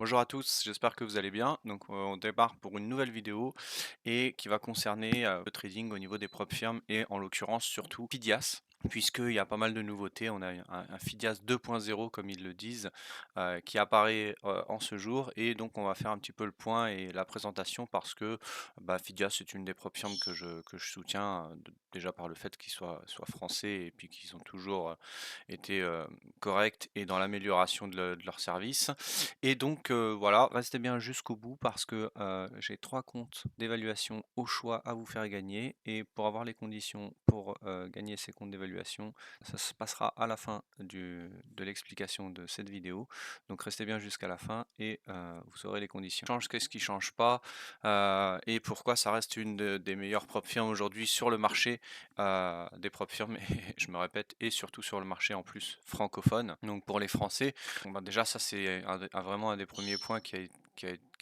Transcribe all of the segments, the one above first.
Bonjour à tous, j'espère que vous allez bien. Donc, on démarre pour une nouvelle vidéo et qui va concerner le trading au niveau des propres firmes et en l'occurrence surtout Fidias. Puisqu'il y a pas mal de nouveautés, on a un Fidias 2.0 comme ils le disent, qui apparaît en ce jour et donc on va faire un petit peu le point et la présentation parce que Fidias c'est une des propres firmes que je soutiens déjà par le fait qu'ils soient français et puis qu'ils ont toujours été corrects et dans l'amélioration de leur service. Et donc, voilà, restez bien jusqu'au bout parce que, j'ai 3 comptes d'évaluation au choix à vous faire gagner et pour avoir les conditions pour, gagner ces comptes d'évaluation, ça se passera à la fin de l'explication de cette vidéo. Donc restez bien jusqu'à la fin et vous aurez les conditions. Change, qu'est-ce qui change pas? Et pourquoi ça reste une de des meilleures propres firmes aujourd'hui sur le marché, des propres firmes et je me répète et surtout sur le marché en plus francophone. Donc pour les Français, bon, déjà ça c'est vraiment un des premiers points qui est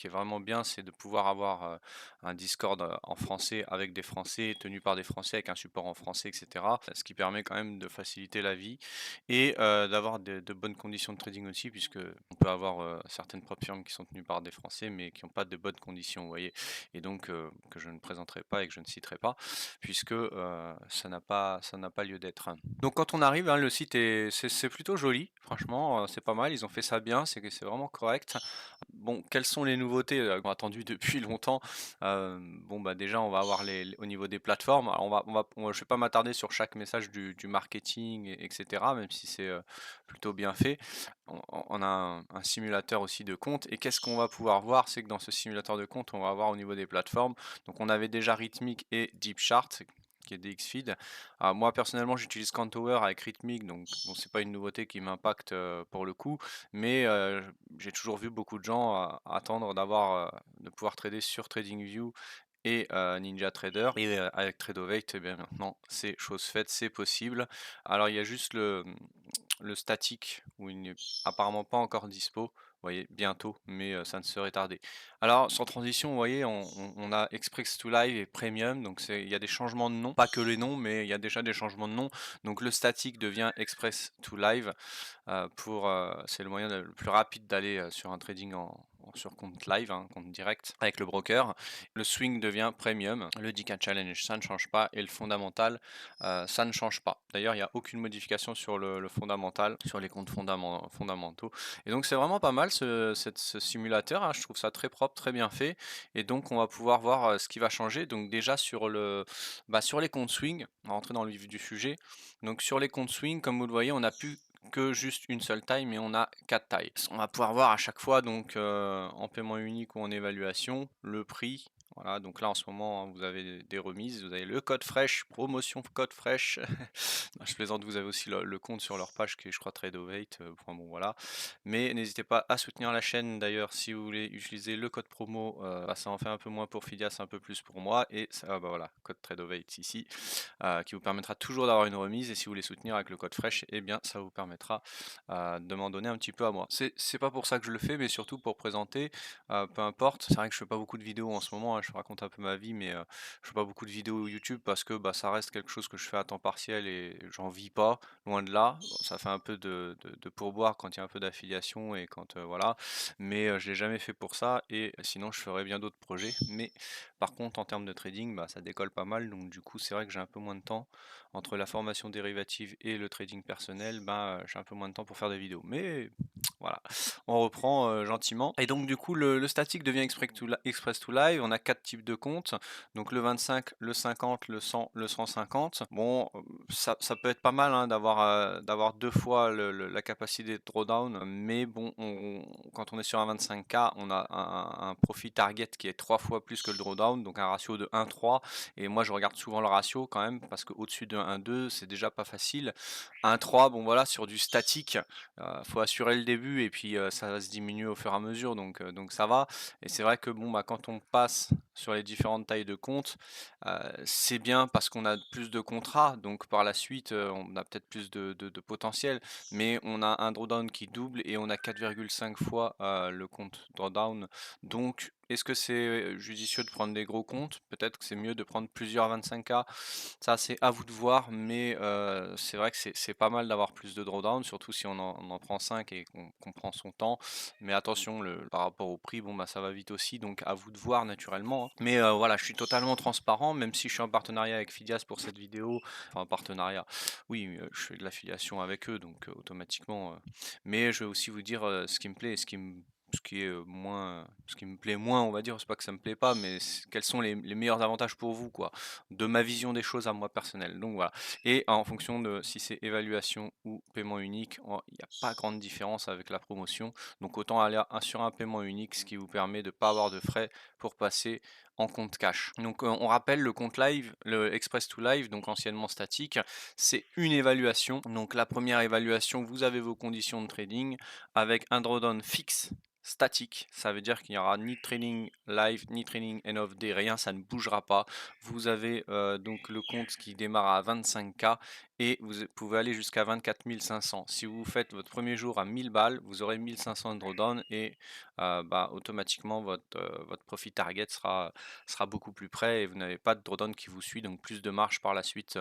vraiment bien, c'est de pouvoir avoir, un Discord, en français avec des Français, tenu par des Français, avec un support en français et cetera. Ce qui permet quand même de faciliter la vie et d'avoir de bonnes conditions de trading aussi puisque on peut avoir, certaines propres firmes qui sont tenues par des Français, mais qui ont pas de bonnes conditions, vous voyez? Et donc que je ne présenterai pas et que je ne citerai pas puisque, ça n'a pas lieu d'être. Donc quand on arrive, hein, le site c'est plutôt joli, franchement, c'est pas mal, ils ont fait ça bien, c'est vraiment correct. Bon, quelles sont les nouveautés, qu'on a attendues depuis longtemps? Déjà, on va avoir au niveau des plateformes, alors je vais pas m'attarder sur chaque message du marketing et même si c'est, plutôt bien fait. On a un simulateur aussi de compte et qu'est-ce qu'on va pouvoir voir? C'est que dans ce simulateur de compte, on va avoir au niveau des plateformes, donc on avait déjà Rithmic et DeepChart qui est DXFeed. Moi personnellement, j'utilise Countower avec Rithmic, donc bon, c'est pas une nouveauté qui m'impacte, pour le coup, mais j'ai toujours vu beaucoup de gens attendre de pouvoir trader sur TradingView et NinjaTrader et avec Tradovate, eh bien maintenant c'est chose faite, c'est possible. Alors il y a juste le statique où il n'est apparemment pas encore dispo. Vous voyez, bientôt, mais ça ne serait tardé. Alors, sans transition, vous voyez, on a Express to Live et Premium, donc il y a des changements de nom, pas que les noms, mais il y a déjà des changements de nom. Donc le statique devient Express to Live c'est le moyen le plus rapide d'aller sur un trading sur compte live, hein, compte direct avec le broker. Le swing devient premium, le 10K challenge ça ne change pas et le fondamental ça ne change pas. D'ailleurs il n'y a aucune modification sur le fondamental, sur les comptes fondamentaux. Et donc c'est vraiment pas mal ce simulateur, hein, je trouve ça très propre, très bien fait. Et donc on va pouvoir voir ce qui va changer. Donc déjà sur les comptes swing, on va rentrer dans le vif du sujet. Donc sur les comptes swing, comme vous le voyez, on n'a plus que juste une seule taille, mais on a 4 tailles. On va pouvoir voir à chaque fois, donc en paiement unique ou en évaluation, le prix. Voilà, donc là en ce moment, hein, vous avez des remises, vous avez le code fraîche, promotion code fraîche. Non, je plaisante, vous avez aussi le compte sur leur page qui est, je crois, Tradovate. Enfin bon, voilà. Mais n'hésitez pas à soutenir la chaîne d'ailleurs si vous voulez utiliser le code promo. Ça en fait un peu moins pour Fidias, un peu plus pour moi. Et ça, voilà, code Tradovate ici qui vous permettra toujours d'avoir une remise et si vous voulez soutenir avec le code fraîche, eh bien ça vous permettra de m'en donner un petit peu à moi. C'est pas pour ça que je le fais, mais surtout pour présenter, peu importe. C'est vrai que je fais pas beaucoup de vidéos en ce moment, hein, je raconte un peu ma vie, mais je fais pas beaucoup de vidéos YouTube parce que ça reste quelque chose que je fais à temps partiel et j'en vis pas, loin de là. Bon, ça fait un peu de pourboire quand il y a un peu d'affiliation et quand voilà, mais je l'ai jamais fait pour ça et sinon je ferais bien d'autres projets. Mais par contre, en termes de trading, ça décolle pas mal, donc du coup, c'est vrai que j'ai un peu moins de temps entre la formation dérivative et le trading personnel, j'ai un peu moins de temps pour faire des vidéos. Mais voilà, on reprend gentiment. Et donc du coup, le statique devient Express to Live. On a 4 types de comptes, donc le 25, le 50, le 100, le 150. Bon, ça peut être pas mal hein, d'avoir deux fois la capacité de drawdown, mais bon, quand on est sur un 25K, on a un profit target qui est 3 fois plus que le drawdown, donc un ratio de 1,3. Et moi, je regarde souvent le ratio quand même, parce qu'au-dessus de 1,2, c'est déjà pas facile. 1,3, bon voilà, sur du statique, faut assurer le début et puis ça va se diminuer au fur et à mesure, donc ça va. Et c'est vrai que bon, quand on passe sur les différentes tailles de compte, c'est bien parce qu'on a plus de contrats, donc par la suite, on a peut-être plus de potentiel, mais on a un drawdown qui double et on a 4,5 fois le compte drawdown, donc est-ce que c'est judicieux de prendre des gros comptes? Peut-être que c'est mieux de prendre plusieurs 25K. Ça, c'est à vous de voir, mais c'est vrai que c'est pas mal d'avoir plus de drawdown, surtout si on en prend 5 et qu'on prend son temps. Mais attention, par rapport au prix, bon, bah, ça va vite aussi, donc à vous de voir naturellement, hein. Mais voilà, je suis totalement transparent, même si je suis en partenariat avec Fidias pour cette vidéo. Enfin, en partenariat, oui, je fais de l'affiliation avec eux, donc automatiquement. Mais je vais aussi vous dire ce qui me plaît et ce qui est moins, ce qui me plaît moins, on va dire, c'est pas que ça me plaît pas, mais quels sont les meilleurs avantages pour vous, quoi, de ma vision des choses à moi personnelle. Donc voilà. Et en fonction de si c'est évaluation ou paiement unique, il n'y a pas grande différence avec la promotion. Donc autant aller sur un paiement unique, ce qui vous permet de ne pas avoir de frais pour passer en compte cash. Donc on rappelle le compte live, le Express to Live, donc anciennement statique, c'est une évaluation. Donc la première évaluation, vous avez vos conditions de trading avec un drawdown fixe statique, ça veut dire qu'il n'y aura ni trading live, ni trading end of day, rien, ça ne bougera pas. Vous avez donc le compte qui démarre à 25K et vous pouvez aller jusqu'à 24 500. Si vous faites votre premier jour à 1000 balles, vous aurez 1500 de drawdown et bah, automatiquement votre profit target sera beaucoup plus près et vous n'avez pas de drawdown qui vous suit, donc plus de marge par la suite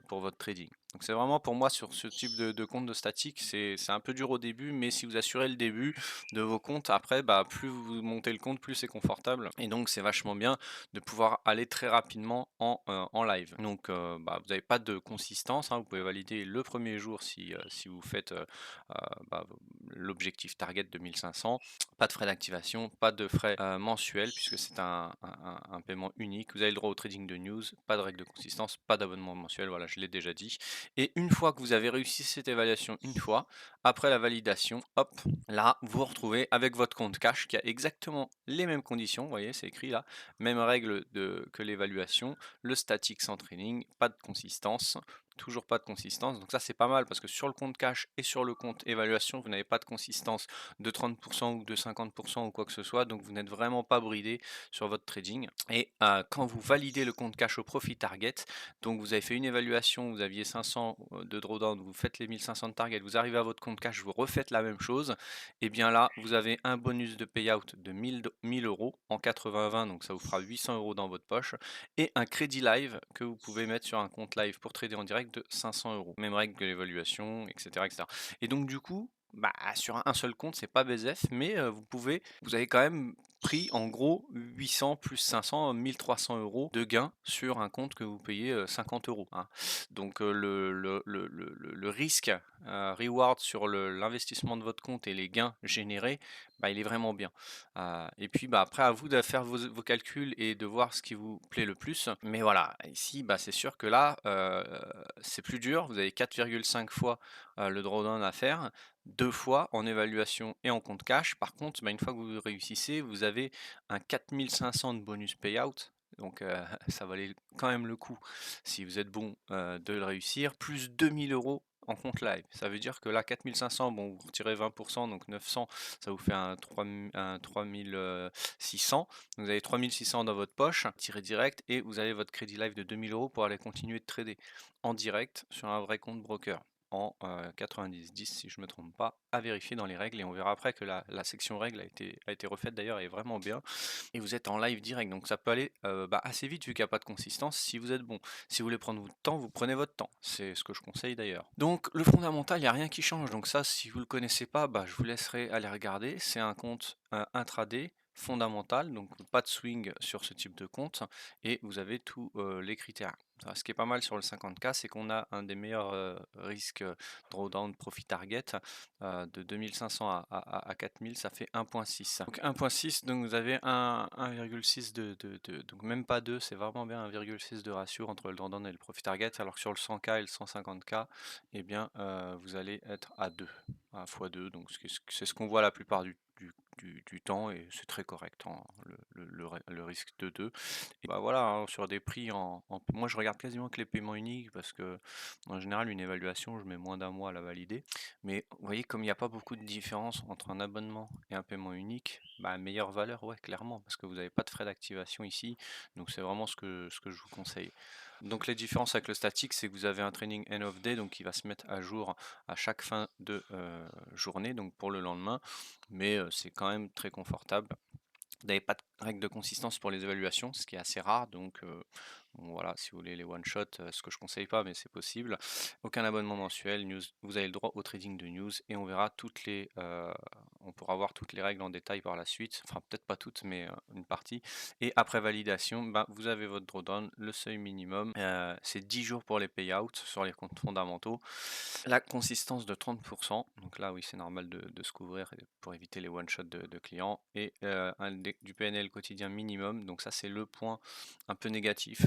pour votre trading. Donc c'est vraiment pour moi sur ce type de compte de statique, c'est un peu dur au début, mais si vous assurez le début de vos comptes, après, bah, plus vous montez le compte, plus c'est confortable. Et donc c'est vachement bien de pouvoir aller très rapidement en live. Donc bah, vous n'avez pas de consistance, hein, vous pouvez valider le premier jour si vous faites bah, l'objectif target de 1500. Pas de frais d'activation, pas de frais mensuels puisque c'est un paiement unique. Vous avez le droit au trading de news, pas de règle de consistance, pas d'abonnement mensuel, voilà, je l'ai déjà dit. Et une fois que vous avez réussi cette évaluation une fois, après la validation, hop, là, vous vous retrouvez avec votre compte cash qui a exactement les mêmes conditions, vous voyez, c'est écrit là, même règle que l'évaluation, le statique sans training, pas de consistance, toujours pas de consistance, donc ça c'est pas mal parce que sur le compte cash et sur le compte évaluation, vous n'avez pas de consistance de 30% ou de 50% ou quoi que ce soit, donc vous n'êtes vraiment pas bridé sur votre trading. Et quand vous validez le compte cash au profit target, donc vous avez fait une évaluation, vous aviez 500 de drawdown, vous faites les 1500 de target, vous arrivez à votre compte cash, vous refaites la même chose, et bien là vous avez un bonus de payout de 1000 euros en 80-20, donc ça vous fera 800 euros dans votre poche, et un crédit live que vous pouvez mettre sur un compte live pour trader en direct de 500 euros. Même règle que l'évaluation, etc., etc. Et donc du coup, bah, sur un seul compte, c'est pas BZF, mais vous avez quand même pris en gros 800 plus 500, 1300 euros de gains sur un compte que vous payez 50 euros, hein. Donc le risque reward sur l'investissement de votre compte et les gains générés, bah, il est vraiment bien. Et puis bah, après, à vous de faire vos calculs et de voir ce qui vous plaît le plus. Mais voilà, ici, bah, c'est sûr que là, c'est plus dur. Vous avez 4,5 fois le drawdown à faire, 2 fois en évaluation et en compte cash. Par contre, bah, une fois que vous réussissez, vous avez un 4500 de bonus payout. Donc ça valait quand même le coup, si vous êtes bon, de le réussir, plus 2000 euros en compte live. Ça veut dire que là, 4500, bon, vous retirez 20%, donc 900, ça vous fait un 3600. Vous avez 3600 dans votre poche, tiré direct, et vous avez votre crédit live de 2000 euros pour aller continuer de trader en direct sur un vrai compte broker en 90-10 si je ne me trompe pas, à vérifier dans les règles, et on verra après que la section règles a été refaite d'ailleurs, et est vraiment bien, et vous êtes en live direct, donc ça peut aller bah, assez vite vu qu'il n'y a pas de consistance si vous êtes bon. Si vous voulez prendre votre temps, vous prenez votre temps, c'est ce que je conseille d'ailleurs. Donc le fondamental, il n'y a rien qui change, donc ça si vous ne le connaissez pas, bah, je vous laisserai aller regarder, c'est un compte intraday fondamental, donc pas de swing sur ce type de compte, et vous avez tous les critères. Ce qui est pas mal sur le 50K, c'est qu'on a un des meilleurs risques drawdown profit target de 2500 à 4000, ça fait 1.6. Donc 1.6, donc vous avez 1,6 donc même pas 2, c'est vraiment bien 1,6 de ratio entre le drawdown et le profit target, alors que sur le 100K et le 150K, eh bien vous allez être à 2, à x2, donc c'est ce qu'on voit la plupart du temps, et c'est très correct, hein, le risque de 2. Et bah voilà, hein, sur des prix moi je regarde quasiment que les paiements uniques parce que en général une évaluation je mets moins d'un mois à la valider. Mais vous voyez, comme il n'y a pas beaucoup de différence entre un abonnement et un paiement unique, bah meilleure valeur, ouais, clairement, parce que vous n'avez pas de frais d'activation ici, donc c'est vraiment ce que je vous conseille. Donc les différences avec le statique, c'est que vous avez un training end of day, donc qui va se mettre à jour à chaque fin de journée, donc pour le lendemain, mais c'est quand même très confortable. Vous n'avez pas de règle de consistance pour les évaluations, ce qui est assez rare, donc bon, voilà, si vous voulez les one shot, ce que je conseille pas, mais c'est possible. Aucun abonnement mensuel, news, vous avez le droit au trading de news et on verra on pourra voir toutes les règles en détail par la suite. Enfin, peut-être pas toutes, mais une partie. Et après validation, bah, vous avez votre drawdown, le seuil minimum, c'est 10 jours pour les payouts sur les comptes fondamentaux. La consistance de 30%, donc là oui c'est normal de se couvrir pour éviter les one-shots de clients, et du PNL quotidien minimum, donc ça c'est le point un peu négatif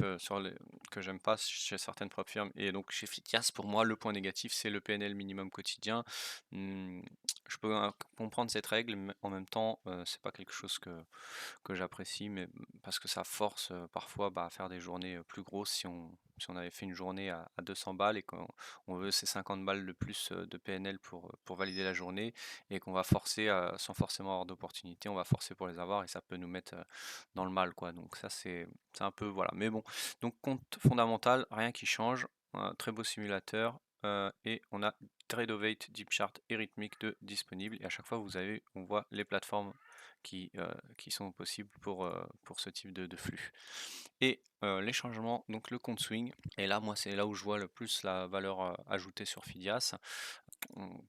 que j'aime pas chez certaines prop firmes, et donc chez Fitias pour moi le point négatif c'est le PNL minimum quotidien. Hmm, je peux comprendre cette règle, mais en même temps c'est pas quelque chose que j'apprécie, mais parce que ça force parfois à faire des journées plus grosses si on avait fait une journée à 200 balles et qu'on veut ces 50 balles de plus de PNL pour valider la journée et qu'on va forcer sans forcément avoir d'opportunité, on va forcer pour les avoir et ça peut nous mettre dans le mal, quoi. Donc ça c'est un peu voilà. Mais bon, donc compte fondamental, rien qui change, un très beau simulateur et on a Tradeovate, Deep Chart et Rhythmic 2 disponibles et à chaque fois on voit les plateformes qui sont possibles pour ce type de flux. Et les changements, donc le compte swing, et là moi c'est là où je vois le plus la valeur ajoutée sur Fidias.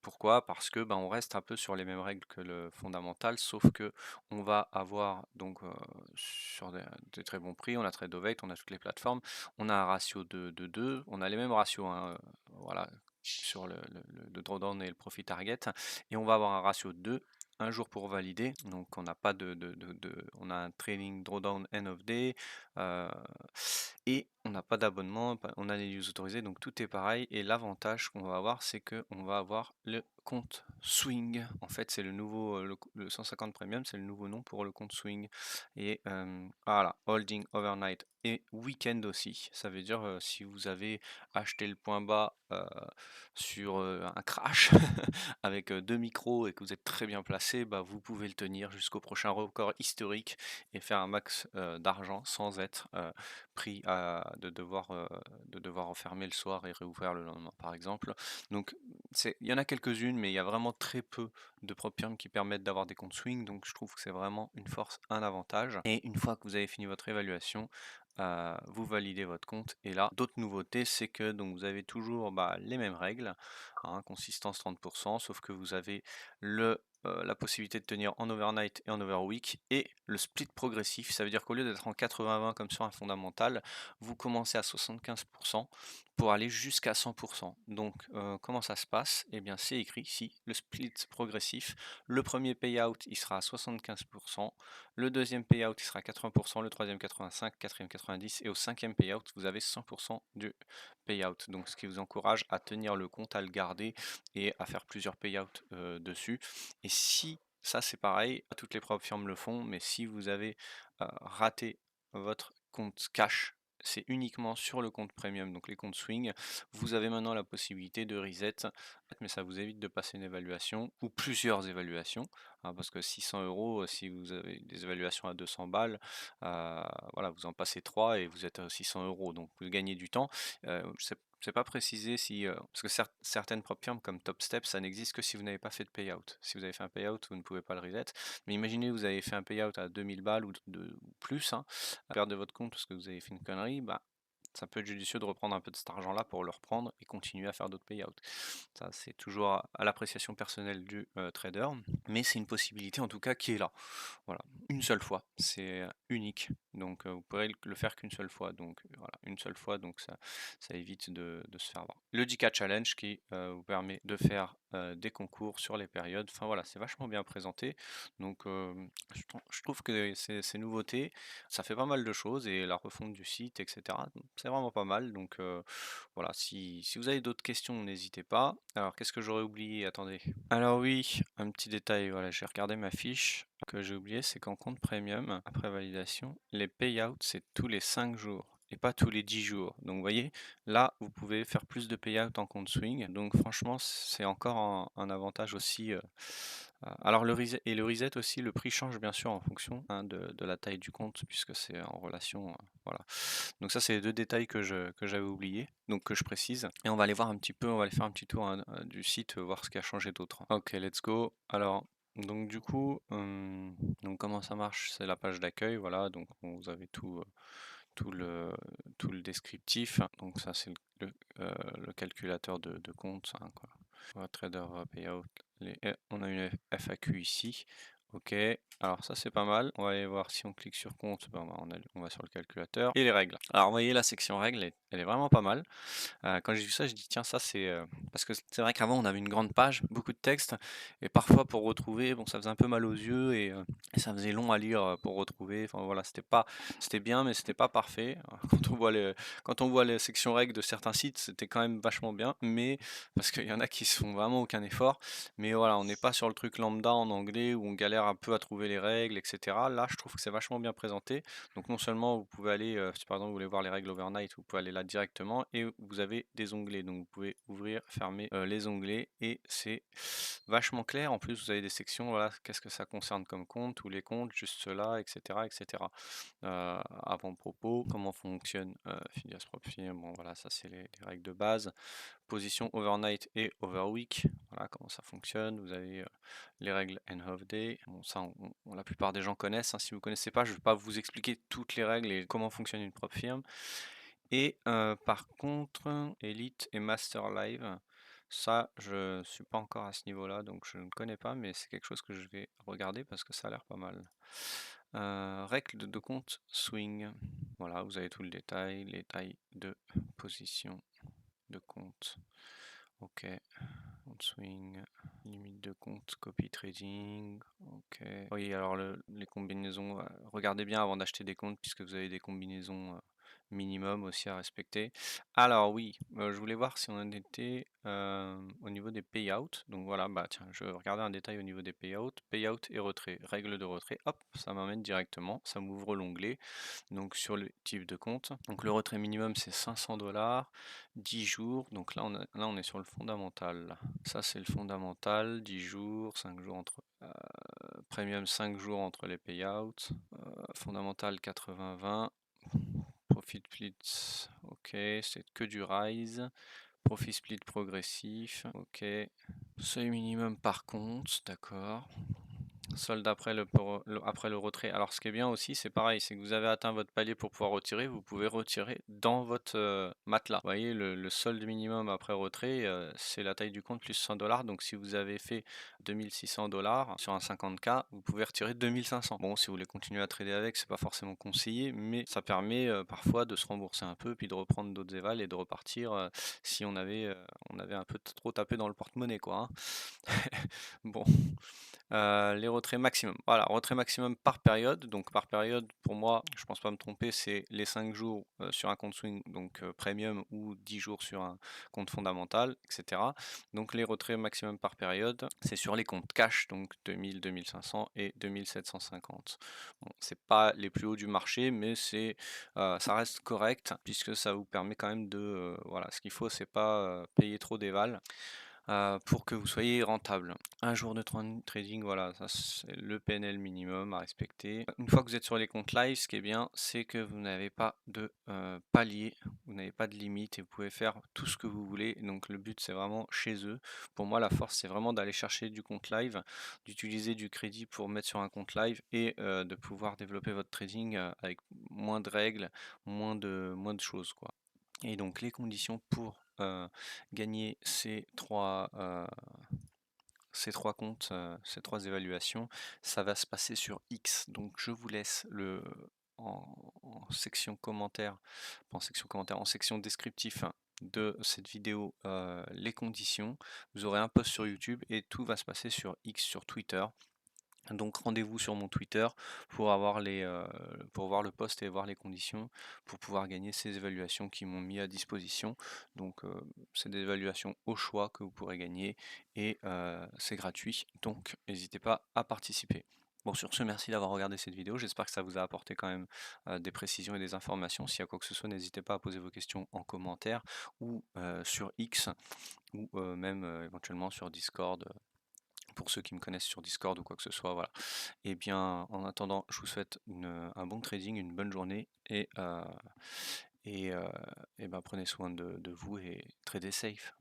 Pourquoi? Parce que on reste un peu sur les mêmes règles que le fondamental, sauf que on va avoir donc sur des très bons prix, on a Tradeovate, on a toutes les plateformes, on a un ratio de 2, on a les mêmes ratios, hein, voilà, sur le drawdown et le profit target, et on va avoir un ratio de 2, un jour pour valider, donc on n'a pas on a un trailing drawdown end of day, et on n'a pas d'abonnement, on a les news autorisés, donc tout est pareil. Et l'avantage qu'on va avoir, c'est qu'on va avoir le compte swing. En fait, c'est le nouveau, le 150 premium, c'est le nouveau nom pour le compte swing. Et voilà, holding overnight et weekend aussi. Ça veut dire si vous avez acheté le point bas sur un crash avec deux micros et que vous êtes très bien placé, vous pouvez le tenir jusqu'au prochain record historique et faire un max d'argent sans être pris de devoir enfermer le soir et réouvrir le lendemain, par exemple. Donc, il y en a quelques-unes, mais il y a vraiment très peu de prop firms qui permettent d'avoir des comptes swing, donc je trouve que c'est vraiment une force, un avantage. Et une fois que vous avez fini votre évaluation, vous validez votre compte. Et là, d'autres nouveautés, c'est que donc vous avez toujours les mêmes règles, hein, consistance 30%, sauf que vous avez la possibilité de tenir en overnight et en overweek, et le split progressif, ça veut dire qu'au lieu d'être en 80-20 comme sur un fondamental, vous commencez à 75% pour aller jusqu'à 100%. Donc comment ça se passe? Eh bien c'est écrit ici, le split progressif. Le premier payout il sera à 75%, le deuxième payout il sera à 80%, le troisième 85%, quatrième 90%, et au cinquième payout vous avez 100% du payout. Donc ce qui vous encourage à tenir le compte, à le garder et à faire plusieurs payouts dessus. Et si, ça c'est pareil, toutes les prop firmes le font, mais si vous avez raté votre compte cash, c'est uniquement sur le compte premium, donc les comptes swing, vous avez maintenant la possibilité de reset, mais ça vous évite de passer une évaluation ou plusieurs évaluations, hein, parce que 600 euros, si vous avez des évaluations à 200 balles, voilà, vous en passez 3 et vous êtes à 600 euros, donc vous gagnez du temps. C'est pas précisé si, parce que certaines prop firmes comme TopStep, ça n'existe que si vous n'avez pas fait de payout. Si vous avez fait un payout, vous ne pouvez pas le reset. Mais imaginez, vous avez fait un payout à 2000 balles ou plus, hein, à perdre de votre compte parce que vous avez fait une connerie, ça peut être judicieux de reprendre un peu de cet argent-là pour le reprendre et continuer à faire d'autres payouts. Ça, c'est toujours à l'appréciation personnelle du trader, mais c'est une possibilité en tout cas qui est là. Voilà, une seule fois, c'est unique. Donc vous pourrez le faire qu'une seule fois. Donc voilà, une seule fois, donc ça évite de se faire avoir. Le 10K Challenge qui vous permet de faire des concours sur les périodes. Enfin voilà, c'est vachement bien présenté. Donc je trouve que ces nouveautés, ça fait pas mal de choses et la refonte du site, etc. C'est vraiment pas mal. Donc voilà, si vous avez d'autres questions, n'hésitez pas. Alors qu'est-ce que j'aurais oublié? Attendez. Alors oui, un petit détail, voilà, j'ai regardé ma fiche que j'ai oublié, c'est qu'en compte premium, après validation, les payouts, c'est tous les 5 jours et pas tous les 10 jours. Donc vous voyez, là, vous pouvez faire plus de payouts en compte swing. Donc franchement, c'est encore un avantage aussi. Alors le reset aussi, le prix change bien sûr en fonction hein, de la taille du compte, puisque c'est en relation. Voilà. Donc ça, c'est les deux détails que j'avais oubliés, donc que je précise. Et on va aller voir un petit peu, on va aller faire un petit tour hein, du site, voir ce qui a changé d'autre. Ok, let's go. Alors, Donc du coup, donc comment ça marche? C'est la page d'accueil, voilà, donc vous avez tout le tout le descriptif. Donc ça c'est le calculateur de compte, hein, quoi. Voilà, trader payout, on a une FAQ ici. OK, alors ça c'est pas mal. On va aller voir si on clique sur compte, ben, on va sur le calculateur et les règles. Alors vous voyez la section règles, elle est vraiment pas mal. Quand j'ai vu ça, je dis: «Tiens, ça c'est» parce que c'est vrai qu'avant on avait une grande page, beaucoup de texte et parfois pour retrouver, bon, ça faisait un peu mal aux yeux et ça faisait long à lire, pour retrouver. Enfin voilà, c'était bien, mais c'était pas parfait. Quand on voit les sections règles de certains sites, c'était quand même vachement bien, mais parce qu'il y en a qui se font vraiment aucun effort. Mais voilà, on n'est pas sur le truc lambda en anglais où on galère un peu à trouver les règles et cetera. Là, je trouve que c'est vachement bien présenté. Donc non seulement vous pouvez aller, si par exemple vous voulez voir les règles overnight, vous pouvez aller là directement et vous avez des onglets. Donc vous pouvez ouvrir, fermer les onglets et c'est vachement clair. En plus, vous avez des sections, voilà, qu'est-ce que ça concerne comme compte, tous les comptes, juste cela, etc. etc. Avant-propos, comment fonctionne Phileas Prophet, bon voilà, ça c'est les règles de base. Position overnight et overweek, voilà comment ça fonctionne. Vous avez les règles end of day. Bon, ça, la plupart des gens connaissent, hein. Si vous ne connaissez pas, je ne vais pas vous expliquer toutes les règles et comment fonctionne une propre firme. Et par contre, Elite et Master Live, ça, je ne suis pas encore à ce niveau-là, donc je ne connais pas, mais c'est quelque chose que je vais regarder parce que ça a l'air pas mal. Règles de compte swing. Voilà, vous avez tout le détail, les tailles de position de compte. Ok, compte swing, limite de compte, copy trading. Ok. Oui, alors les combinaisons, regardez bien avant d'acheter des comptes puisque vous avez des combinaisons minimum aussi à respecter. Alors oui, je voulais voir si on en était au niveau des payouts. Donc voilà, bah tiens, je vais regarder un détail au niveau des payouts. Payout et retrait, règle de retrait, hop, ça m'amène directement, ça m'ouvre l'onglet. Donc sur le type de compte. Donc le retrait minimum c'est 500 $, 10 jours. Donc là on est sur le fondamental. Ça c'est le fondamental, 10 jours, 5 jours entre premium 5 jours entre les payouts. Fondamental 80-20. Profit split, ok, c'est que du rise. Profit split progressif, ok. Seuil minimum par compte, d'accord. Solde après après le retrait. Alors ce qui est bien aussi, c'est pareil, c'est que vous avez atteint votre palier pour pouvoir retirer, vous pouvez retirer dans votre matelas. Vous voyez, le solde minimum après retrait, c'est la taille du compte plus 100 $. Donc si vous avez fait 2600 $ sur un 50K, vous pouvez retirer 2500. Bon, si vous voulez continuer à trader avec, c'est pas forcément conseillé, mais ça permet parfois de se rembourser un peu, puis de reprendre d'autres évals et de repartir si on avait un peu trop tapé dans le porte-monnaie, quoi, hein. Bon. Les retraits maximum. Voilà, retrait maximum par période. Donc par période, pour moi, je pense pas me tromper, c'est les 5 jours sur un compte swing, donc premium, ou 10 jours sur un compte fondamental, etc. Donc les retraits maximum par période, c'est sur les comptes cash, donc 2000, 2500 et 2750. Bon, c'est pas les plus hauts du marché, mais ça reste correct puisque ça vous permet quand même de, voilà, ce qu'il faut, c'est pas payer trop d'éval pour que vous soyez rentable. Un jour de trading, voilà, ça c'est le PNL minimum à respecter. Une fois que vous êtes sur les comptes live, ce qui est bien, c'est que vous n'avez pas de palier, vous n'avez pas de limite et vous pouvez faire tout ce que vous voulez. Donc le but c'est vraiment chez eux. Pour moi, la force c'est vraiment d'aller chercher du compte live, d'utiliser du crédit pour mettre sur un compte live et de pouvoir développer votre trading avec moins de règles, moins de choses, quoi. Et donc les conditions pour gagner ces trois comptes, ces trois évaluations, ça va se passer sur X. Donc je vous laisse en section commentaires, pas en section commentaires, en section descriptif de cette vidéo les conditions. Vous aurez un post sur YouTube et tout va se passer sur X, sur Twitter. Donc rendez-vous sur mon Twitter pour pour voir le post et voir les conditions pour pouvoir gagner ces évaluations qui m'ont mis à disposition. Donc c'est des évaluations au choix que vous pourrez gagner et c'est gratuit, donc n'hésitez pas à participer. Bon, sur ce, merci d'avoir regardé cette vidéo, j'espère que ça vous a apporté quand même des précisions et des informations. S'il y a quoi que ce soit, n'hésitez pas à poser vos questions en commentaire ou sur X ou même éventuellement sur Discord pour ceux qui me connaissent sur Discord ou quoi que ce soit, voilà. Et bien, en attendant, je vous souhaite un bon trading, une bonne journée et ben, prenez soin de vous et tradez safe.